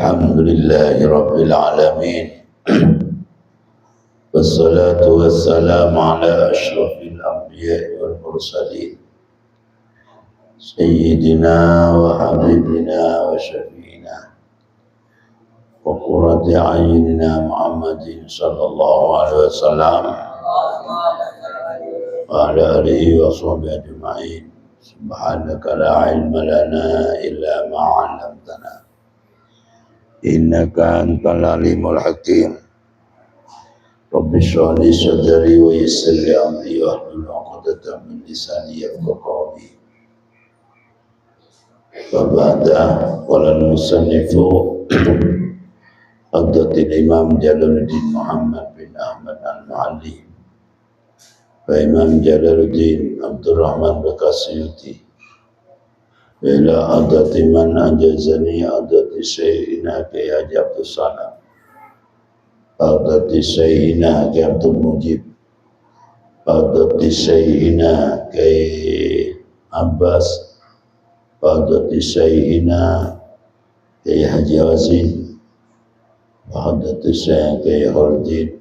Alhamdulillahi Rabbil Alamin. Wassalatu wassalamu ala ashrafil anbiya'i wal mursalin Sayyidina wa habibina wa syafi'ina wa qurrati a'yunina Muhammadin sallallahu alaihi wasallam wa ala alihi wa sahbihi ajma'in. Subhanaka la ilma lana illa ma 'allamtana innaka antal alimul hakim. Rabbi shrah li sadri wa yassir li amri wahlul 'uqdatam min lisani yafqahu qawli. Wa ba'da qala al-musannifu Hadratil Imam Jalaluddin Muhammad bin Ahmad al-Muallim wa Imam Jalaluddin Abdurrahman Bakasyuti ila adati man ajazani adati sayyidina Kiai Haji Abdus Salam adati sayyidina Kiai Abdul Mujib adati sayyidina Kiai Abbas adati sayyidina Kiai Haji Wazin adati sayyidina Kiai Khaldin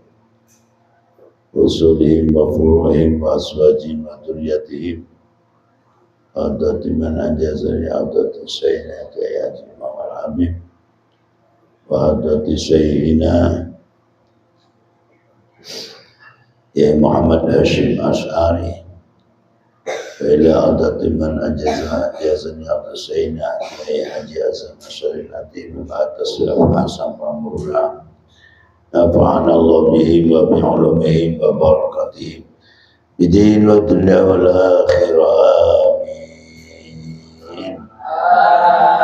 rusulihim wa furuhim wa aswajihim wa duriyatihim adati man ajazani adati sayyidina Kiai Haji Muhammad Habib wa adati sayyidina Kiai Muhammad Hashim Ash'ari wa ila adati man ajazani adati sayyidina Kiai Haji Azam Asyari Nadim wa atas Hasan Pamurah nafa'ana Allah bihim wa bi'ulumihim wa barakatihim bidin wa dunya wal akhirah.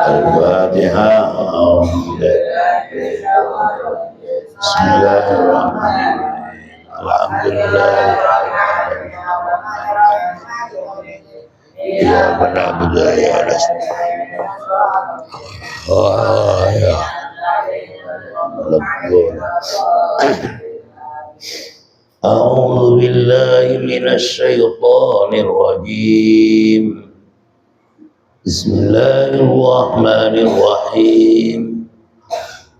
Al-Fatihah. Bismillahirrahmanirrahim. Alhamdulillah. Ya benar ya ya. A'udzu billahi minasy syaithanir rajim. Bismillahirrahmanirrahim.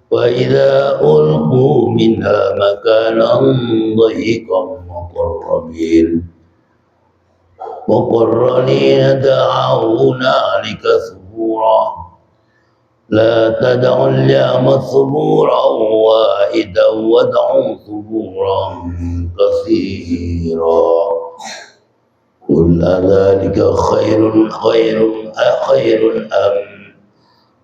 Wa idza ulqu minha makanan dhayiqan muqarranina da'awna lika thubura la tad'u al-yawma thuburan wahidan wad'u thuburan katsira. Qul adzalika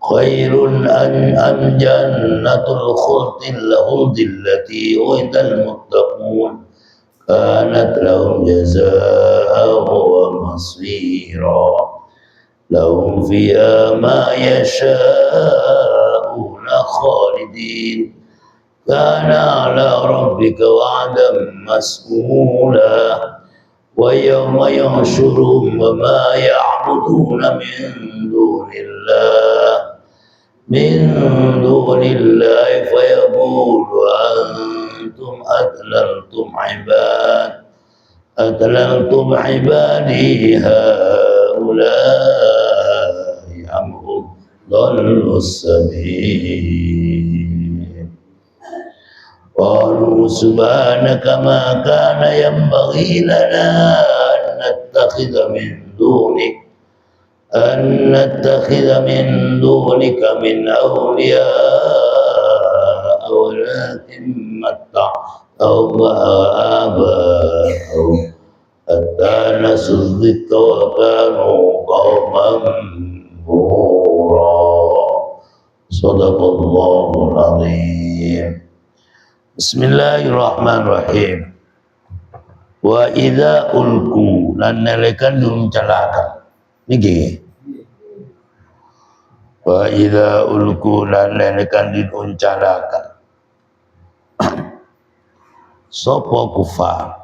khairun am jannatul khuldi lahum allati u'idal muttaqun kanat lahum jazaa'an wa masira lahum fiha ma yasha'una khalidin kana 'ala rabbika wa'dan mas'ula. Wa yawma yahsyuruhum wa ma ya'buduna min dunillahi fayaqulu antum adlaltum ibadi haula'i am hum dallus sabil. Qalu subhanaka ma kana yanbaghi lana an nattakhidha min dunika min awliya walakin matta'ahum wa aba'ahum hatta nasu dhikra wa kanu qauman bura. Sadaqallahul azim. Bismillahirrahmanirrahim. Wa idza ulku lan nalekan diuncalakan niki. Wa idza ulku lan nalekan diuncalakan sapa kufar.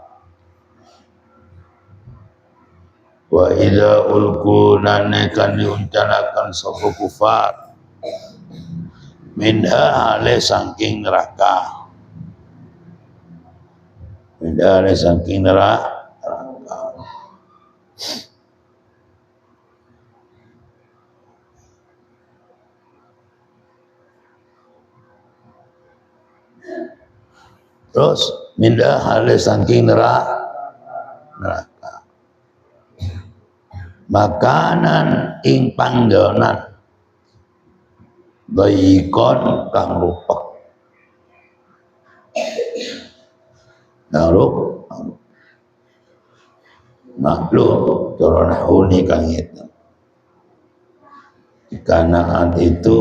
Wa idza ulku lan nalekan diuncalakan sapa kufar minha ale saking neraka. Dari saking neraka Terus minda hale saking neraka. Makanan ing panggonan dhaikon kang rupek. Naruk makhluk cara nahuni kang itu. Kanaan itu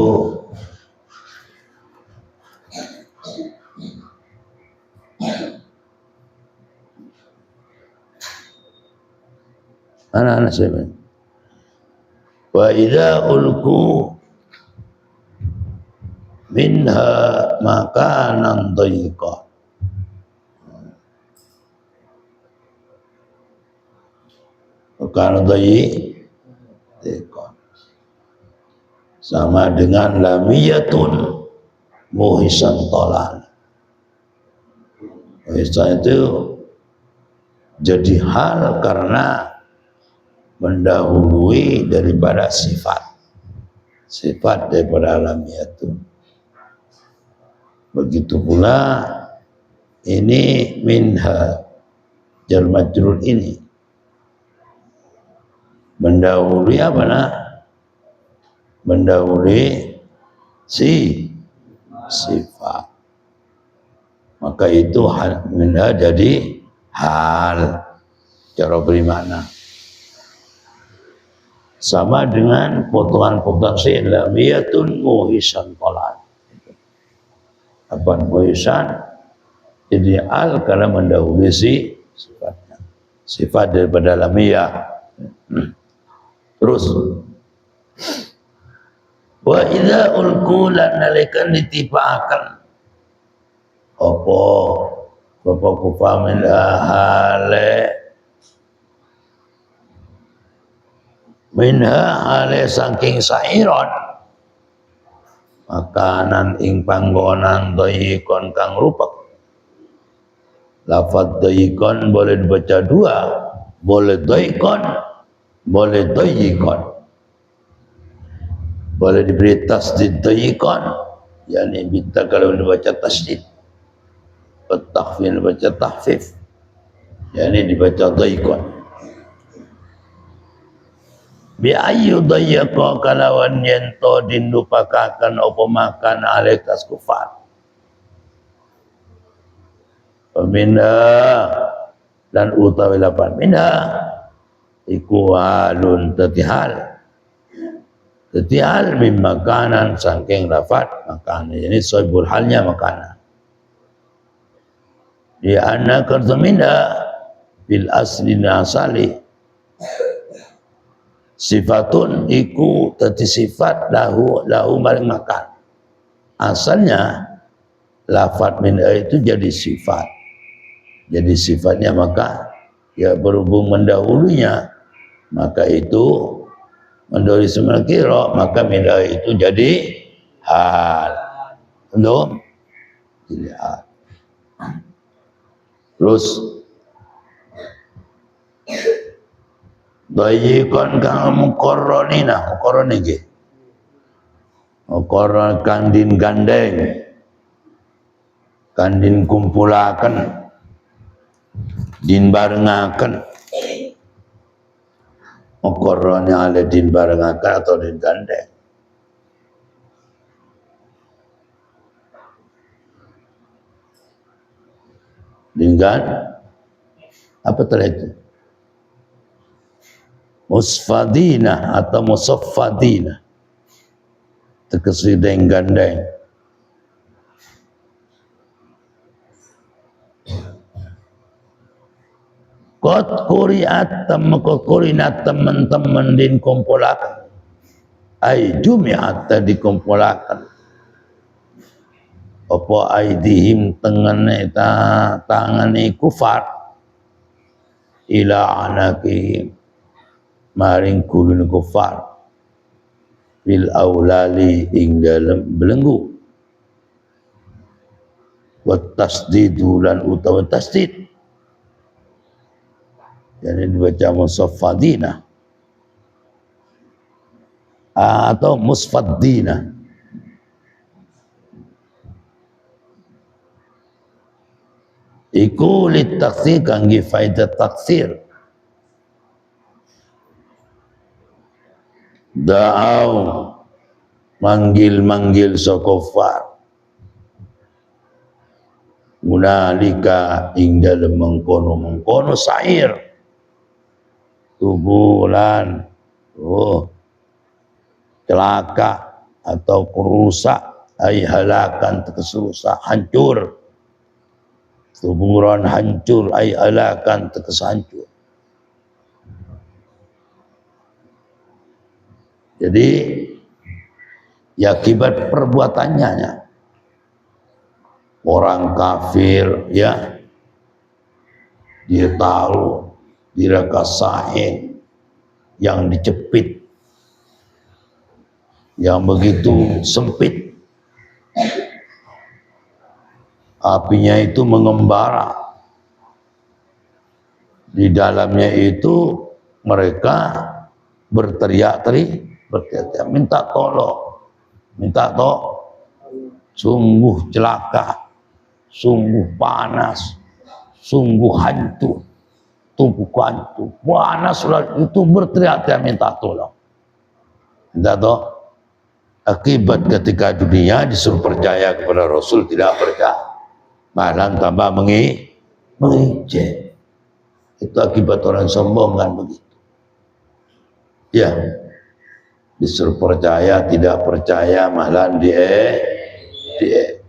anak-anak saya. Wa idza ulku minha makanan dhaika. Makanan dhaika sama dengan lamiyatun muhisan tolal. Muhisan itu jadi hal karena mendahului daripada sifat daripada lamiyatun. Begitu pula ini minha jar majrur ini mendahului apa nak? Mendahului sifat. Maka itu minha jadi hal cara beri makna. Sama dengan potongan-potongan sih lamiyatun muhisan tolal. Apa muhisan jadi al karena mendahului sifatnya. Sifat daripada lamiyah. Terus wa idza ulqu lan nalikan ditibaaken apa bapak kufamin hale minha hale saking sairon makanan ing panggonan dhaikon kang rupek. Lafaz dhaikon boleh dibaca dua, boleh dhaikon, boleh dhaikon. Boleh diberi tasdid dhaikon, yakni kita kalau dibaca tasdid. Takhfif dibaca tahfif, yakni dibaca dhaikon. Bi ayu dhayaqa kalawan yento dinupakakan apa makan alaikas kufar. Minha dan utawi lapan minha iku halun tatihal min makanan saking lafat makanan. Ini soibul halnya makanan. Di anna kartamina bil asli nasali sifatun iku tadi sifat lahu maring makan. Asalnya lafat min itu jadi sifat. Jadi sifatnya maka ya berhubung mendahulunya maka itu mendahului semua kira maka min itu jadi hal. Belum? Jadi hal. Terus dhaikon kang muqarranina muqarran iki. Muqarran kandin gandeng. Kandin kumpulaken. Din barengaken. Muqarrannya ada din barengaken atau din gandeng. Dengan apa tadi itu? Musfadina atau musaffadina. Tegesi gandeng. Kot kuriat teman-teman din kumpulakan. Ay jumiat dikumpulakan. Apa aidihim tangane kufar ila anaki maring kulun kufar bil aulali ing dalam belenggu wa tasdidu lan utawa tasdid jadi dibaca musaffadina atau musfaddina. iku litaksir kangge faedah taksir. Da'au manggil-manggil sokofar munalika ing dalem mengkono sair tubulan celaka atau rusak ay halakan tekesusa hancur tuburan hancur ay halakan tekes hancur. Jadi ya akibat perbuatannya orang kafir ya dia tahu dia kasain yang dicepit yang begitu sempit, apinya itu mengembara, di dalamnya itu mereka berteriak-teriak minta tolong, sungguh celaka, sungguh panas, sungguh hancur, tubuh hancur, panas itu berteriak-teriak minta tolong. Minta tolong. Akibat ketika dunia disuruh percaya kepada Rasul tidak percaya, malah tambah mengejek. Itu akibat orang sombong kan begitu. Ya, disuruh percaya tidak percaya malah diejek.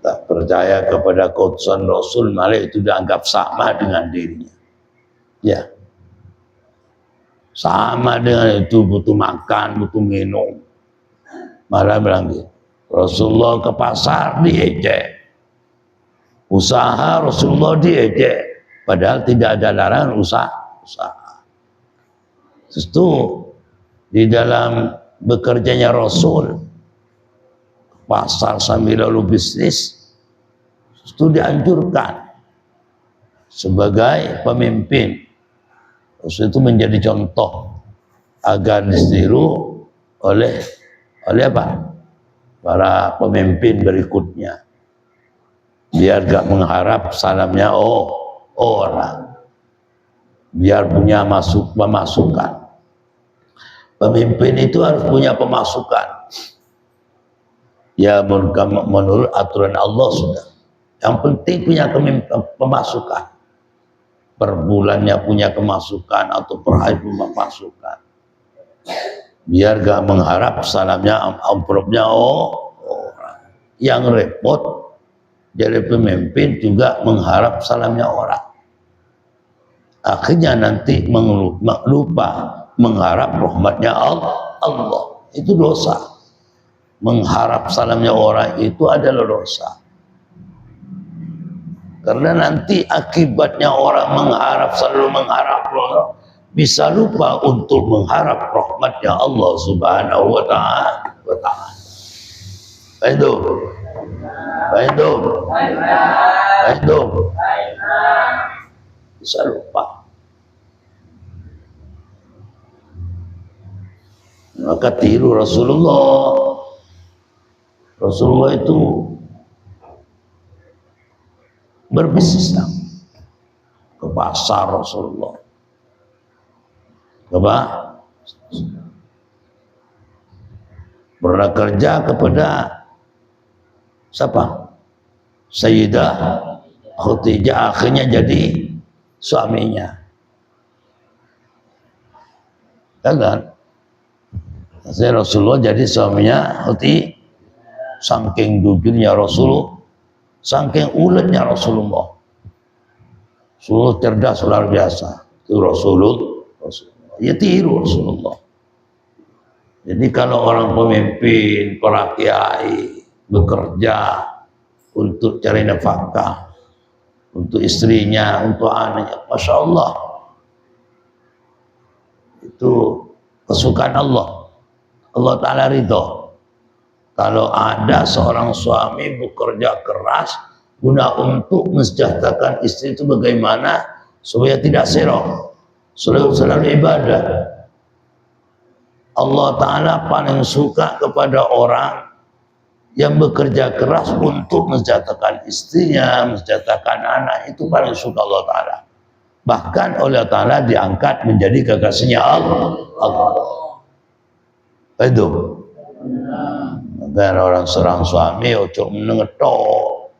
Tak percaya kepada keutusan Rasul malah itu dianggap sama dengan dirinya. Ya. Sama dengan itu butuh makan, butuh minum. Malah bilang gitu. Rasulullah ke pasar diejek. Usaha Rasulullah diejek. Padahal tidak ada larangan usaha. Terus itu di dalam bekerjanya Rasul pasar sambil lalu bisnis itu dianjurkan sebagai pemimpin. Rasul itu menjadi contoh agar ditiru oleh apa? Para pemimpin berikutnya. Biar gak mengharap salamnya orang. Biar punya pemasukan. Pemimpin itu harus punya pemasukan. Ya menurut aturan Allah sudah. Yang penting punya pemasukan. Per bulannya punya kemasukan atau per hari pemasukan. Biar gak mengharap salamnya amplopnya orang. Yang repot jadi pemimpin juga mengharap salamnya orang. Akhirnya nanti lupa mengharap rahmatnya Allah. Itu dosa. Mengharap salamnya orang itu adalah dosa. Karena nanti akibatnya orang selalu mengharap Allah, bisa lupa untuk mengharap rahmatnya Allah Subhanahu wa ta'ala. Baik, bisa lupa. Maka tiru Rasulullah. Rasulullah itu berbisnis ke pasar Rasulullah. Coba pernah kerja kepada siapa? Sayyidah Khadijah, akhirnya jadi suaminya. Kan? Saya Rasulullah jadi suaminya Khadijah. Saking jujurnya Rasulullah, saking uletnya Rasulullah. Rasulullah cerdas luar biasa. Itu Rasulullah. Ya tiru Rasulullah. Jadi kalau orang pemimpin, para kiai bekerja untuk cari nafkah, untuk istrinya, untuk anaknya, Masya Allah, itu kesukaan Allah. Allah Ta'ala ridho. Kalau ada seorang suami bekerja keras guna untuk mensejahterakan istri itu bagaimana supaya tidak serong, selalu ibadah. Allah Ta'ala paling suka kepada orang yang bekerja keras untuk mensejahterakan istrinya, mensejahterakan anak, itu paling suka Allah Ta'ala. Bahkan oleh Allah Ta'ala diangkat menjadi kekasihnya Allah. Itu. Dan orang seorang suami ojo menengetok.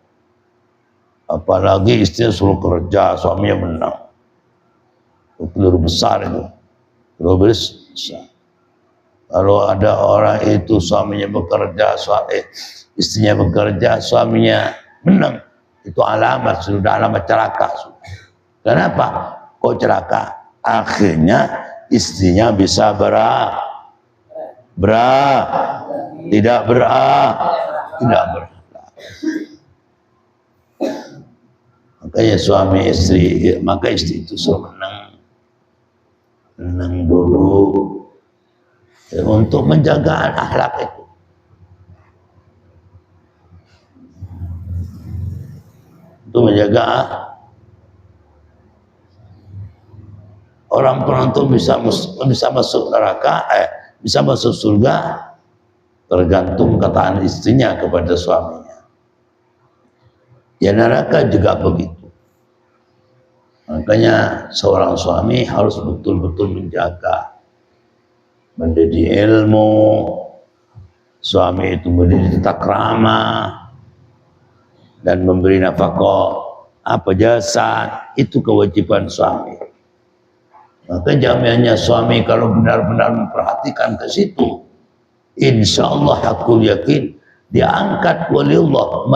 Apalagi istri suruh kerja, suaminya menang. Peluru besar itu. Peluru besar. Kalau ada orang itu suaminya bekerja, istrinya bekerja, suaminya menang, itu alamat, sudah alamat celaka. Kenapa? Kok celaka? Akhirnya istrinya bisa tidak berak. Makanya suami istri, maka istri itu suruh menang dulu. Untuk menjaga akhlak itu. Untuk menjaga orang penonton bisa masuk neraka, bisa masuk surga tergantung kataan istrinya kepada suaminya. Ya neraka juga begitu. Makanya seorang suami harus betul-betul menjaga, mendidik ilmu, suami itu mendidik tata krama dan memberi nafkah jasa, itu kewajiban suami. Maka jamiannya suami kalau benar-benar memperhatikan ke situ, insya Allah aku yakin diangkat oleh Allah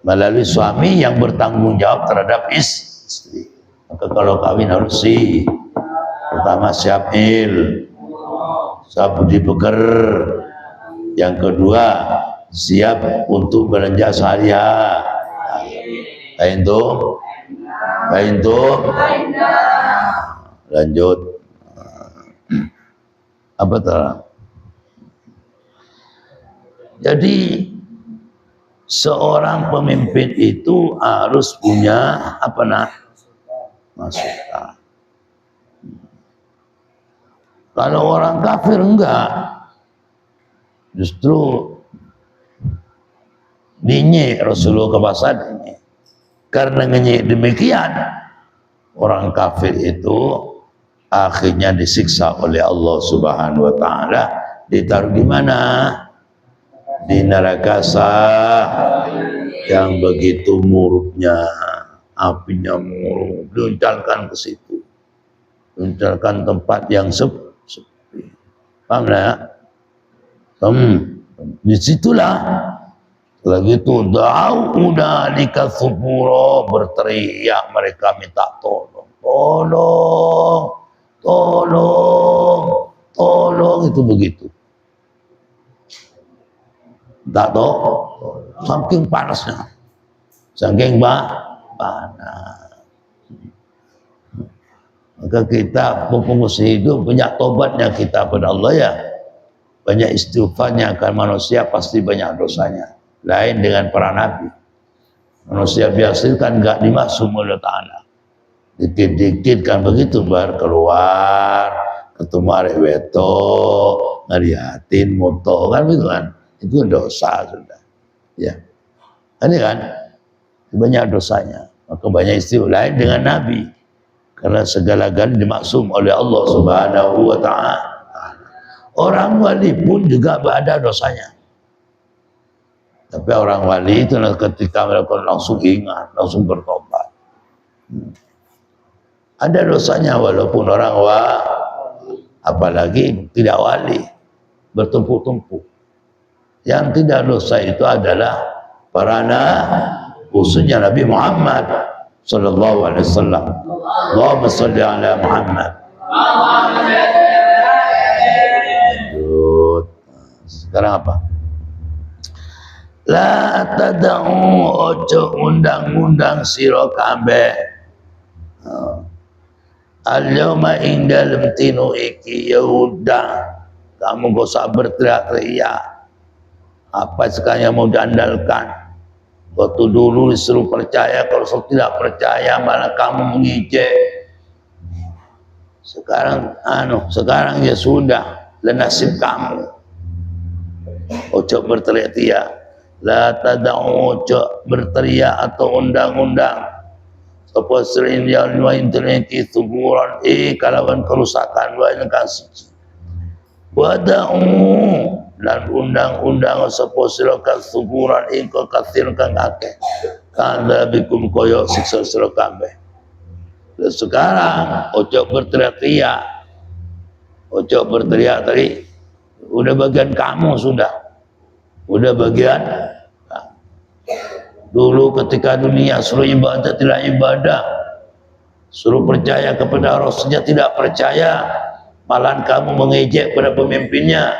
melalui suami yang bertanggung jawab terhadap istri. Maka kalau kawin harus pertama siap budi peker, yang kedua siap untuk belanja sehari-hari. Lanjut. Apa terang? Jadi seorang pemimpin itu harus punya masukan. Kalau orang kafir enggak, justru dinyek Rasulullah kebasadnya. Karena ngenyek demikian, orang kafir itu akhirnya disiksa oleh Allah Subhanahu wa Ta'ala. Ditaruh di mana? Di neraka yang begitu muruknya, apinya muruk, diuncalkan ke situ, diuncalkan tempat yang sepi. Paham ya? Disitulah lagi itu udah nikah berteriak, mereka minta tolong, itu begitu. Tak tahu, saking panasnya, saking panas. Maka kita pengungsi hidup banyak tobatnya kita pada Allah ya, banyak istighfarnya, karena manusia pasti banyak dosanya. Lain dengan para nabi, manusia biasa kan nggak dimaksum oleh Ta'ala, dikit-dikit kan begitu baru keluar, ketemu arek wetok, ngeliatin moto kan begitu kan, itu dosa sudah. Ya, ini kan banyak dosanya. Maka banyak istighfar. Lain dengan nabi, karena segala-galanya dimaksum oleh Allah Subhanahu wa Ta'ala. Orang wali pun juga ada dosanya. Tapi orang wali itu ketika melakukan langsung ingat, langsung bertobat. Ada dosanya walaupun orang apalagi tidak wali, bertumpuk-tumpuk. Yang tidak dosa itu adalah para khususnya Nabi Muhammad sallallahu alaihi wasallam. Allahumma shalli ala Muhammad. Sekarang apa? La tad'u ojo undang-undang sira kabeh. Al-yawma ing dalem tinu iki ya udah, kamu gak usah berteriak-teriak. Apa sekarang mau diandalkan? Waktu dulu disuruh percaya, kalau tidak percaya malah kamu mengijek. Sekarang ya sudah, nasib kamu. Ojo berteriak-teriak. La tad'u, ojo berteriak atau undang-undang. Sapa sering yang wa internet tuburan kalawan kerusakan wa ingkang siji. Wada'u dan undang-undang sapa sira kasuburan ingkang kathir kang akeh. Kada bikum koyo siksa sira kabeh. Dan sekarang ojo berteriak-teriak. Ojo berteriak-teriak. Udah bagian kamu sudah. Udah bagian. Dulu ketika dunia suruh ibadah tidak ibadah. Suruh percaya kepada Rasulnya tidak percaya. Malahan kamu mengejek pada pemimpinnya,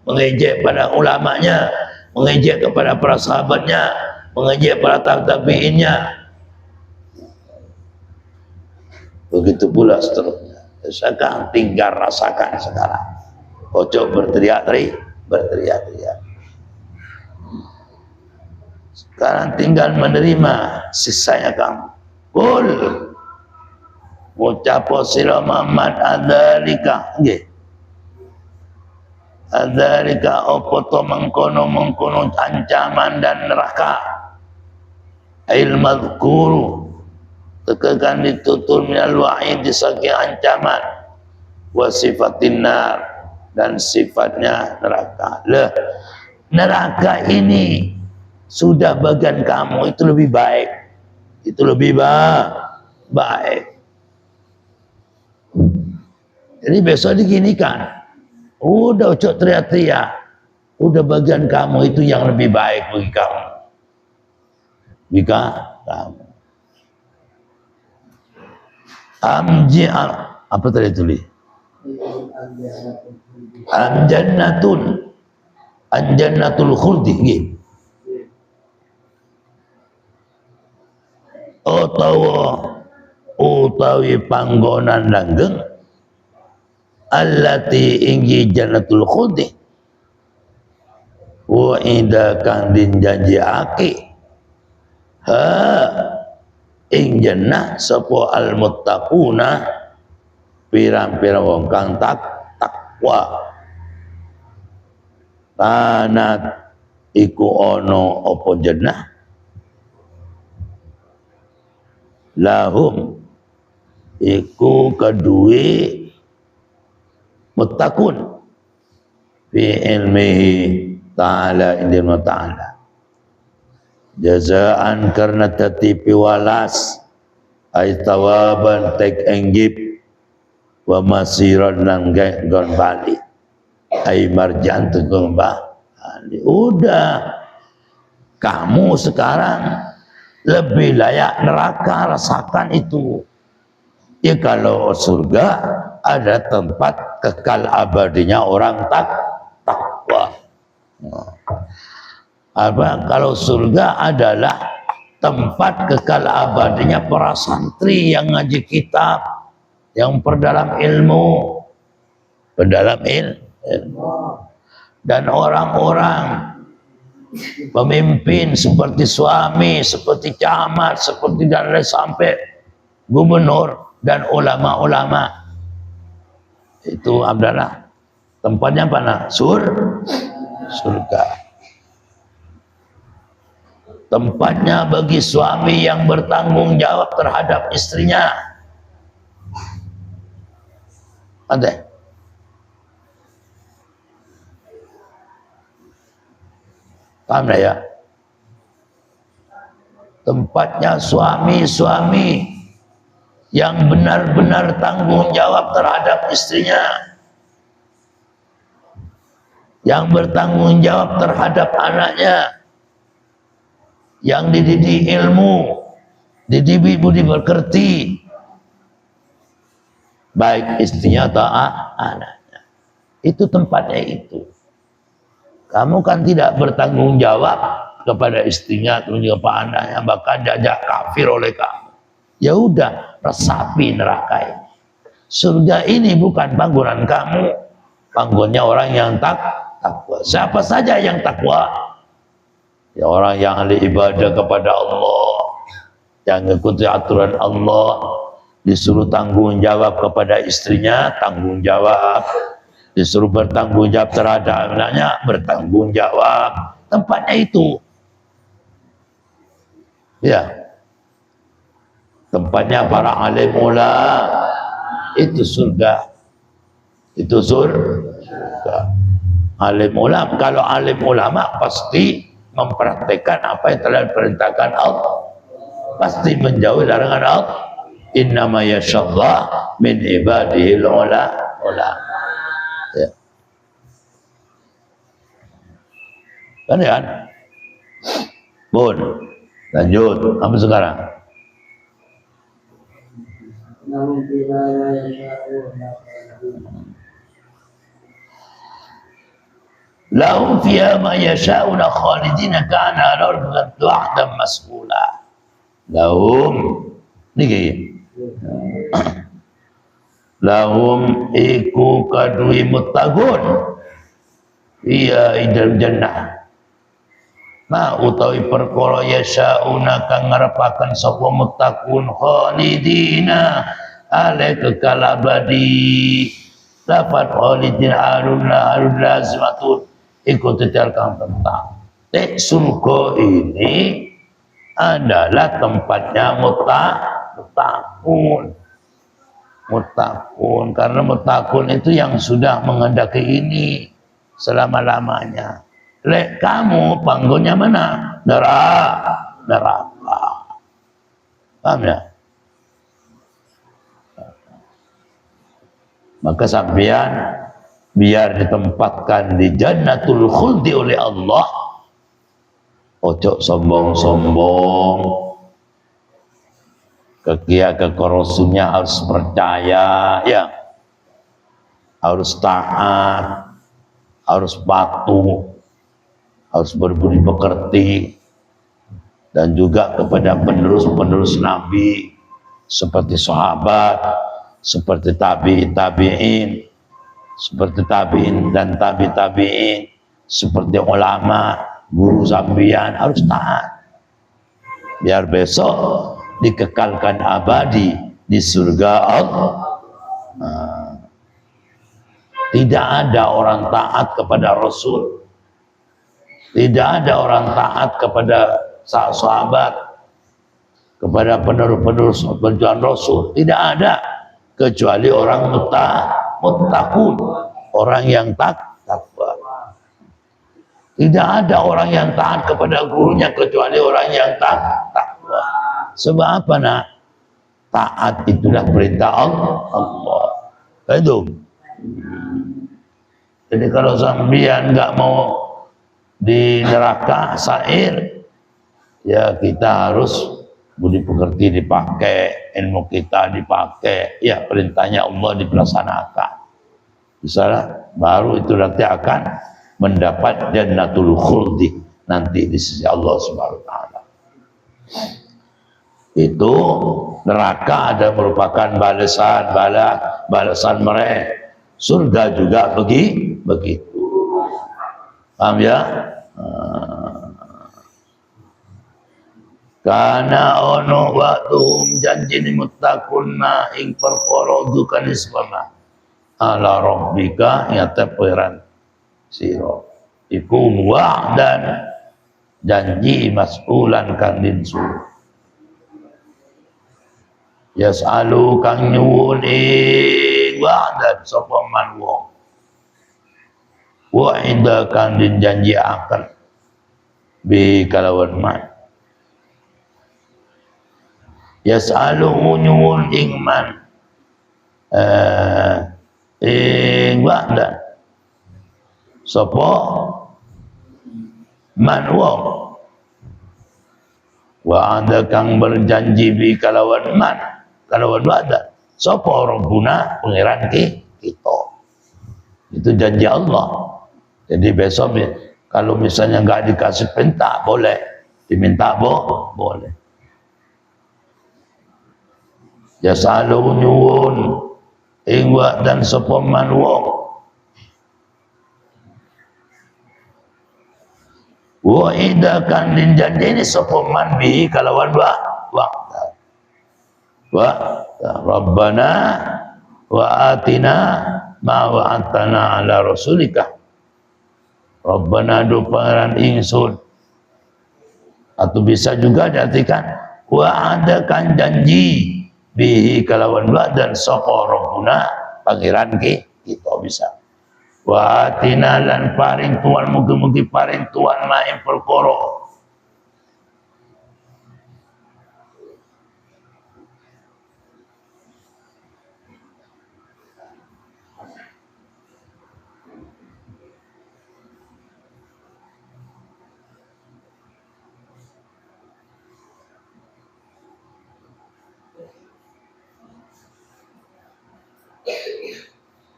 mengejek pada ulamanya, mengejek kepada para sahabatnya, mengejek para tabi'innya. Begitu pula seterusnya. Sekarang tinggal rasakan sekarang. Ojo berteriak-teriak. Sekarang tinggal menerima sisanya kamu. Kul ucapo sira Muhammad adzalika nggih. Adzalika apa to mengkono ancaman dan neraka. Ail madzkuru tekan ditutur minal wa'id disangka ancaman wa sifatin nar dan sifatnya neraka. Lah neraka ini sudah bagian kamu, itu lebih baik. Itu lebih baik. Jadi besok diginikan. Udah ojo teriak-teriak. Udah bagian kamu itu yang lebih baik bagi kamu. Jika kamu. Apa tadi tulis? Anjannatul khuldi nggih. Utawi panggonan langgeng allati inggi jannatul khuldi wa ida kang din janjiake ing jannah sapa al muttaquna pirang-pirang wong kang takwa tanat iku ono apa jannah lahum iku kedue muttaqun fi ilmihi ta'ala inna ta'ala jazaan karena tati piwalas ay tawaban tek enggip wa masiran nang gon bali ay marjan tukang bali. Udah kamu sekarang lebih layak neraka, rasakan itu. Ya kalau surga ada tempat kekal abadinya orang takwa. Apa kalau surga adalah tempat kekal abadinya para santri yang ngaji kitab, yang perdalam ilmu, dan orang-orang pemimpin seperti suami, seperti camat, seperti dan lain sampai gubernur dan ulama-ulama. Itu adalah tempatnya mana? Surga. Tempatnya bagi suami yang bertanggung jawab terhadap istrinya. Ada. Paham ya? Tempatnya suami-suami yang benar-benar tanggung jawab terhadap istrinya, yang bertanggung jawab terhadap anaknya, yang dididik ilmu, dididik budi pekerti, baik istrinya atau anaknya. Itu tempatnya itu. Kamu kan tidak bertanggung jawab kepada istrinya atau kepada anaknya, bahkan diajak kafir oleh kamu. Ya udah, resapi neraka ini. Surga ini bukan panggonan kamu, panggonnya orang yang takwa. Siapa saja yang takwa? Ya orang yang ahli ibadah kepada Allah, yang mengikuti aturan Allah, disuruh tanggung jawab kepada istrinya, tanggung jawab. disuruh bertanggung jawab terhadap anaknya, bertanggung jawab. Tempatnya itu. Ya. Tempatnya para alim ulama. Itu surga. Itu surga. Alim ulama. Kalau alim ulama pasti mempraktikkan apa yang telah diperintahkan Allah. Pasti menjauhi larangan Allah. Innama yashallah min ibadihi ulama. Ya. Kan? Bun, lanjut. Apa sekarang? Lahum fiha ma yasha'una khalidina kana rabbaka wa'dan mas'ula. Lahum niki lahum iku kadui muttaqun iya idal jannah ma utawi perkara yasha'una kang ngarepaken sapa muttaqun khalidina ale kekal abadi dapat khalidina arun lazimatun ikut tetelkan tentang surga ini adalah tempatnya mutakun karena mutakun itu yang sudah menghendaki ini selama-lamanya. Lek kamu panggonnya mana? Neraka. Paham ya? Maka sampean biar ditempatkan di jannatul khuldi oleh Allah, ojo sombong-sombong. Kekorosunya harus percaya, ya, harus taat, harus patuh, harus berbudi pekerti, dan juga kepada penerus-penerus Nabi seperti sahabat, seperti tabi'in, seperti tabi'in dan tabi'in, seperti ulama, guru sampeyan harus taat. Biar besok dikekalkan abadi di surga Allah. Tidak ada orang taat kepada Rasul, tidak ada orang taat kepada sahabat, kepada penerus perjuangan Rasul, tidak ada kecuali orang muttaqun, orang yang takwa. Tidak ada orang yang taat kepada gurunya kecuali orang yang takwa. Sebab apa nak? Taat itulah perintah Allah. Itu. Jadi kalau sampean nggak mau di neraka sair, ya kita harus budi pekerti dipakai, ilmu kita dipakai, ya perintahnya Allah dilaksanakan. Misalnya baru itu nanti akan mendapat jannatul khuldi nanti di sisi Allah Subhanahu wa taala. Itu neraka ada merupakan balasan mereka. Surga juga begitu. Paham ya? Karena ono waktu janji muttaqun ma ing perkara dukan isbama ala rabbika ya teperan sira iku wa'dan janji mas'ulan kang dinsu yas'alu kang nyuwun ing wa'dan sapa man wong wa'ida kang din janji akan bi kalawan man yas'alu nyuwun ing man ing wa'dan sapa man wong wa'ada kang berjanji bi kalawan man kalawan wa'da sapa rabbuna pangeran kita. Itu janji Allah. Jadi besok kalau misalnya nggak dikasih perintah boleh, diminta boleh. Ya selalu nyuwun ing dan sapa man wong wa ida kan din janjine sapa man bi kalawan wa rabbana wa atina ma wa'atana ala rasulika. Rabbana do pangeran ingsun. Atau bisa juga diartikan wa'adakan janji bihi kalawan dan sapa rabbuna pangeran kita bisa. Wa atina lan paring tuan mugi-mugi paring tuan maing perkara.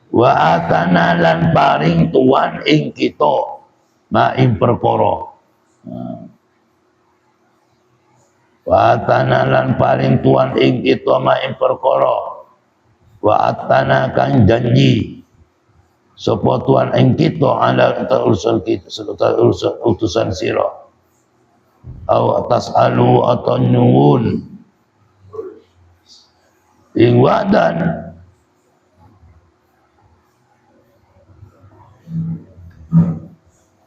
Wa atana lan paring tuan ing kita ma ing perkara. Wa atana lan paring tuan ing kita ma ing perkara. Wa atana kan janji sapa tuan ing kita ala urusan kita utusan sira. Au atas alu atau nyuwun ing wadan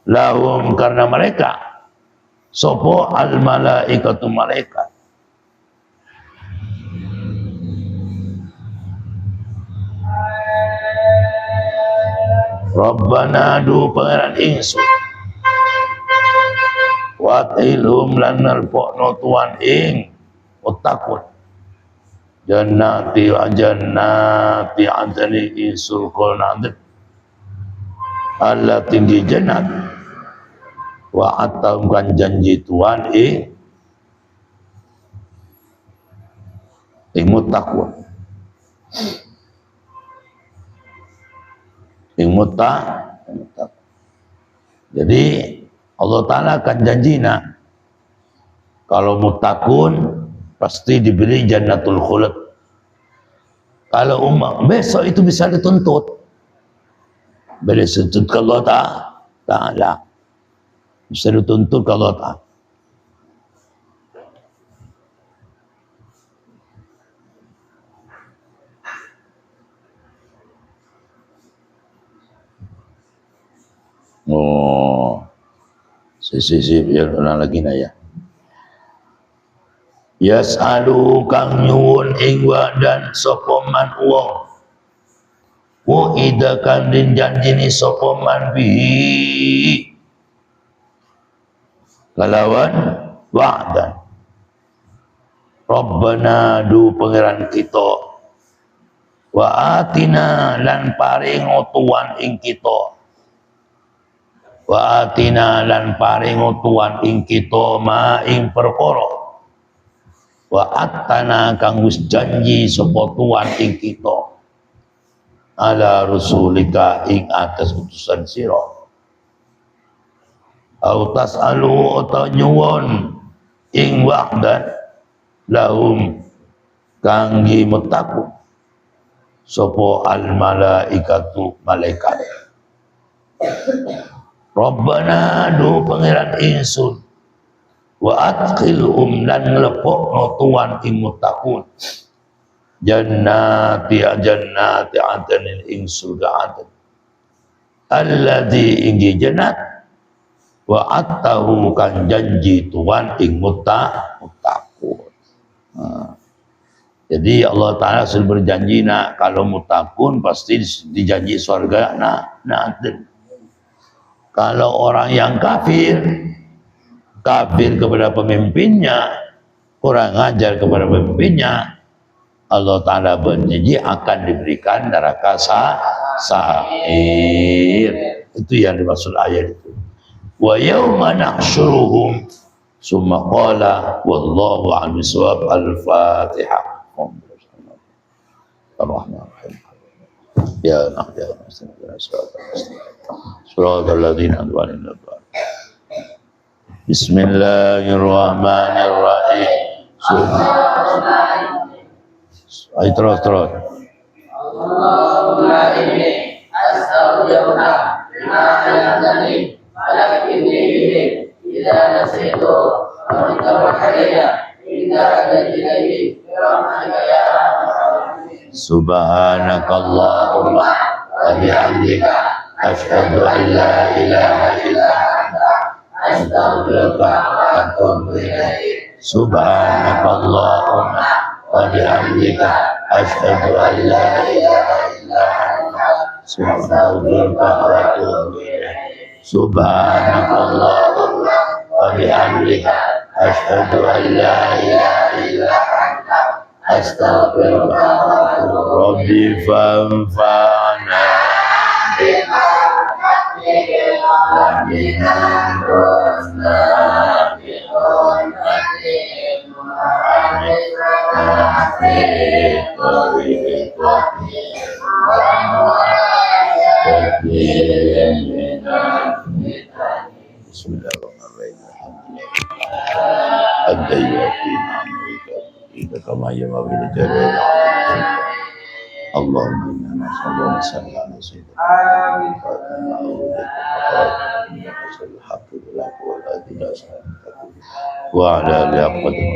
lahum karena mereka sopo al malaikatu malaikat Rabbana du pangeran ingsun watilhum lan nalpokno tuan ing utakun jannati adani insul kolnandet Allah tinggi jannat wa atam kan janji tuan ing muttaqun jadi Allah Ta'ala akan janjina kalau muttaqun pasti diberi jannatul khulud. Kalau umat besok itu bisa dituntut bila dituntut ke Allah Ta'ala bisa dituntut ke Allah Ta'ala. Oh, sisi biar orang lagi na ya. Yas'alu kang nyuwun ing wadan sapa man wong. Wa idza kan den janjini sapa man bihi. Kalawan wa'dan. Rabbana du pangeran kita. Wa atina lan paring tuan ing kita. Wa atina lan paring tuan ing kita ma ing perkara. Wa attana kang wis janji sapa tuan ing kita ala rasulika ing atas utusan sira au tasalu atau nyuwun ing wa'dan lahum kangge muttaqu sapa al malaikatu malaikat Rabbana do pangeran ingsun wa adkhilhum lan nglebokno tuan ing muttaqun jannati adnin ing surga adn alladzi ing jannat wa attahu kan janji tuan ing muttaqun. Jadi Allah Ta'ala sudah berjanji nak kalau muttaqun pasti dijanji surga adn. Kalau orang yang kafir kepada pemimpinnya, kurang ajar kepada pemimpinnya, Allah Ta'ala berjanji akan diberikan neraka sa'ir. Itu yang dimaksud ayat itu. Wa yawma nahsyuruhum summa qala wallahu a'lam bishawab. Al-Fatihah. Ar-Rahman. Ya nahdi Suratul ladzina an'amta 'alaihim. Bismillahirrahmanirrahim. Ayo terus. Allahumma inni astaghfiruka bima 'allamtani wa inni bihi idza nasitu wa tawakkalya inna ilayhi rahmatika ya Subhanakallahumma wa وبحمدك أشهد أن لا إله إلا أنت أستغفرك وأتوب إليك سبحانك اللهم وبحمدك أشهد أن لا إله إلا أنت أستغفرك وأتوب إليك سبحانك اللهم وبحمدك أشهد أن لا إله إلا أنت أستغفرك ربي فانفعنا بما وبنا ربنا بحرمتهم وعلمنا في طريقتهم ومعافاتهم من الفتن بسم الله الرحمن الرحيم الحمد لله الدياتي نعمك إذا كما ينبغي لجلال اللهم إنا نسأل ونسأل على سيدنا آمين الحق بالحق والهدي إلى صراط وعلى آله قدر